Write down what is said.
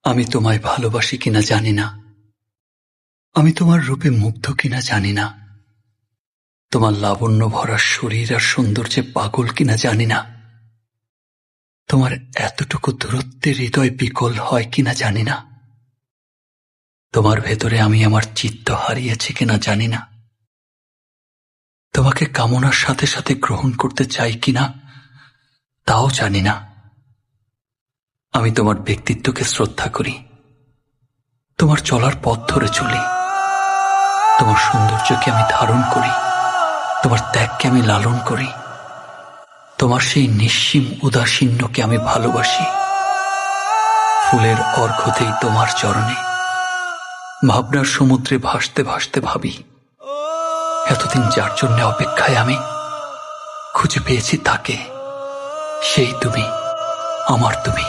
আমি তোমায় ভালোবাসি কিনা জানি না, আমি তোমার রূপে মুগ্ধ কিনা জানি না, তোমার লাবণ্য ভরা শরীর আর সৌন্দর্যে পাগল কিনা জানি না, তোমার এতটুকু দূরত্বে হৃদয় বিকল হয় কিনা জানি না, তোমার ভেতরে আমি আমার চিত্ত হারিয়েছি কিনা জানি না, তোমাকে কামনার সাথে সাথে গ্রহণ করতে চাই কিনা তাও জানি না। আমি তোমার ব্যক্তিত্বকে শ্রদ্ধা করি, তোমার চলার পথ ধরে চলি, তোমার সৌন্দর্যকে আমি ধারণ করি, তোমার ত্যাগকে আমি লালন করি, তোমার সেই নিঃসীম উদাসীন্যকে আমি ভালোবাসি। ফুলের অর্ঘ্যতেই তোমার চরণে ভাবনার সমুদ্রে ভাসতে ভাসতে ভাবি, এতদিন যার জন্য অপেক্ষায় আমি খুঁজে পেয়েছি তাকে, সেই তুমি, আমার তুমি।